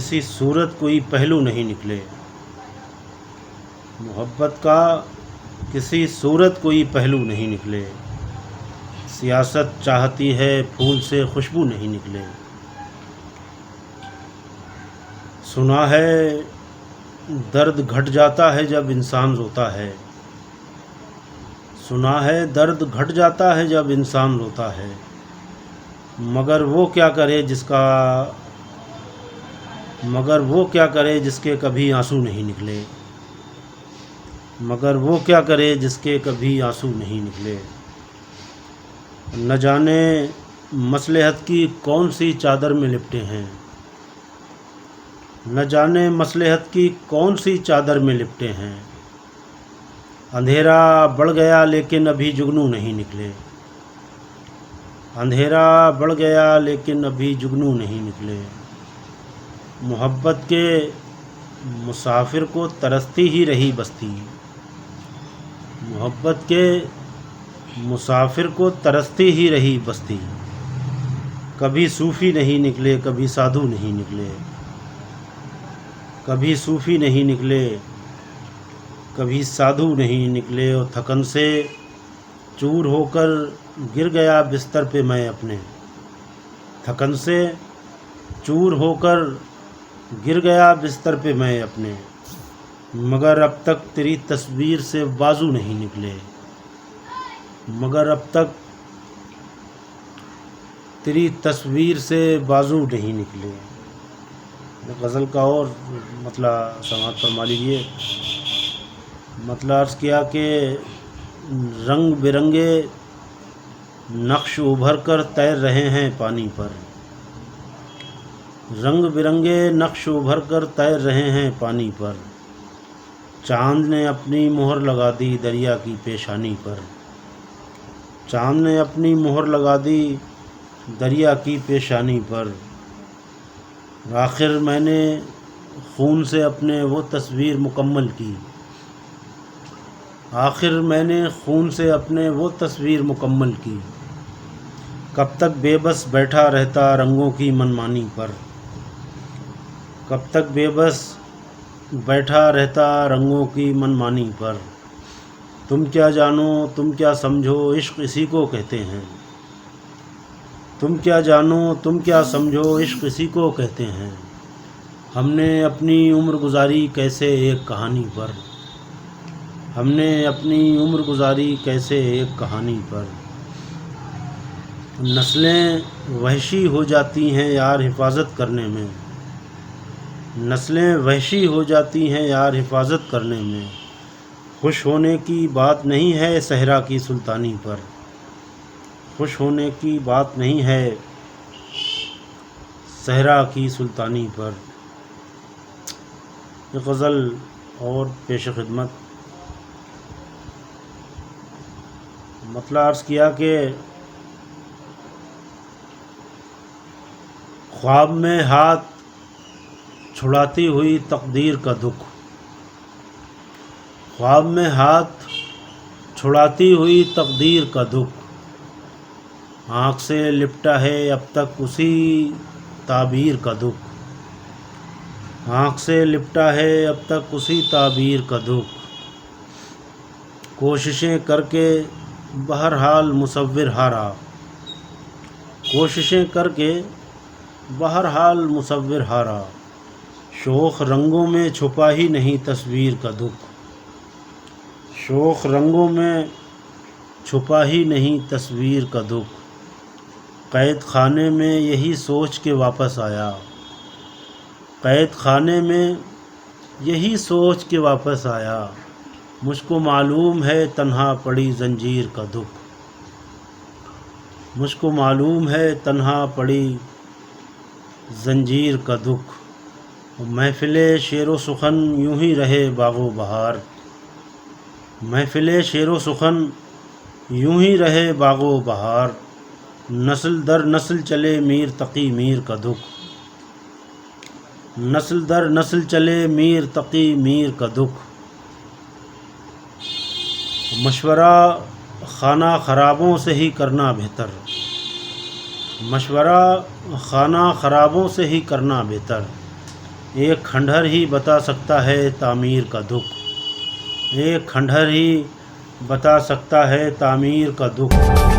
کسی صورت کوئی پہلو نہیں نکلے، محبت کا کسی صورت کوئی پہلو نہیں نکلے، سیاست چاہتی ہے پھول سے خوشبو نہیں نکلے۔ سنا ہے درد گھٹ جاتا ہے جب انسان روتا ہے، سنا ہے درد گھٹ جاتا ہے جب انسان روتا ہے، مگر وہ کیا کرے جس کے کبھی آنسو نہیں نکلے، مگر وہ کیا کرے جس کے کبھی آنسو نہیں نکلے۔ نہ جانے مصلحت کی کون سی چادر میں لپٹے ہیں، نہ جانے مصلحت کی کون سی چادر میں لپٹے ہیں، اندھیرا بڑھ گیا لیکن ابھی جگنو نہیں نکلے، اندھیرا بڑھ گیا لیکن ابھی جگنو نہیں نکلے۔ محبت کے مسافر کو ترستی ہی رہی بستی، محبت کے مسافر کو ترستی ہی رہی بستی، کبھی صوفی نہیں نکلے کبھی سادھو نہیں نکلے، کبھی صوفی نہیں نکلے کبھی سادھو نہیں نکلے۔ اور تھکن سے چور ہو کر گر گیا بستر پہ میں اپنے، تھکن سے چور ہو کر گر گیا بستر پہ میں اپنے، مگر اب تک تیری تصویر سے بازو نہیں نکلے، مگر اب تک تیری تصویر سے بازو نہیں نکلے۔ غزل کا اور مطلب سماعت فرما لیجیے۔ مطلب عرض کیا کہ رنگ برنگے نقش ابھر کر تیر رہے ہیں پانی پر، رنگ برنگے نقش ابھر کر تیر رہے ہیں پانی پر، چاند نے اپنی مہر لگا دی دریا کی پیشانی پر، چاند نے اپنی مہر لگا دی دریا کی پیشانی پر۔ آخر میں نے خون سے اپنے وہ تصویر مکمل کی، آخر میں نے خون سے اپنے وہ تصویر مکمل کی، کب تک بے بس بیٹھا رہتا رنگوں کی منمانی پر، کب تک بے بس بیٹھا رہتا رنگوں کی منمانی پر۔ تم کیا جانو تم کیا سمجھو عشق اسی کو کہتے ہیں، تم کیا جانو تم کیا سمجھو عشق اسی کو کہتے ہیں، ہم نے اپنی عمر گزاری کیسے ایک کہانی پر، ہم نے اپنی عمر گزاری کیسے ایک کہانی پر۔ نسلیں وحشی ہو جاتی ہیں یار حفاظت کرنے میں، نسلیں وحشی ہو جاتی ہیں یار حفاظت کرنے میں، خوش ہونے کی بات نہیں ہے صحرا کی سلطانی پر، خوش ہونے کی بات نہیں ہے صحرا کی سلطانی پر۔ یہ غزل اور پیش خدمت مطلب عرض کیا کہ خواب میں ہاتھ چھڑاتی ہوئی تقدیر کا دکھ، خواب میں ہاتھ چھڑاتی ہوئی تقدیر کا دکھ، آنکھ سے لپٹا ہے اب تک اسی تعبیر کا دکھ، آنکھ سے لپٹا ہے اب تک اسی تعبیر کا دکھ، کوششیں کر کے بہرحال مصور ہارا، کوششیں کر کے بہرحال مصور ہارا، شوخ رنگوں میں چھپا ہی نہیں تصویر کا دکھ، شوخ رنگوں میں چھپا ہی نہیں تصویر کا دکھ، قید خانے میں یہی سوچ کے واپس آیا، قید خانے میں یہی سوچ کے واپس آیا، مجھ کو معلوم ہے تنہا پڑی زنجیر کا دکھ، مجھ کو معلوم ہے تنہا پڑی زنجیر کا دکھ، محفل شعر و سخن یوں ہی رہے باغ و بہار، محفل شعر و سخن یوں ہی رہے باغ و بہار، نسل در نسل چلے میر تقی میر کا دکھ، نسل در نسل چلے میر تقی میر کا دکھ، مشورہ خانہ خرابوں سے ہی کرنا بہتر، مشورہ خانہ خرابوں سے ہی کرنا بہتر، ایک کھنڈہر ہی بتا سکتا ہے تعمیر کا دکھ، ایک کھنڈہر ہی بتا سکتا ہے تعمیر کا دکھ۔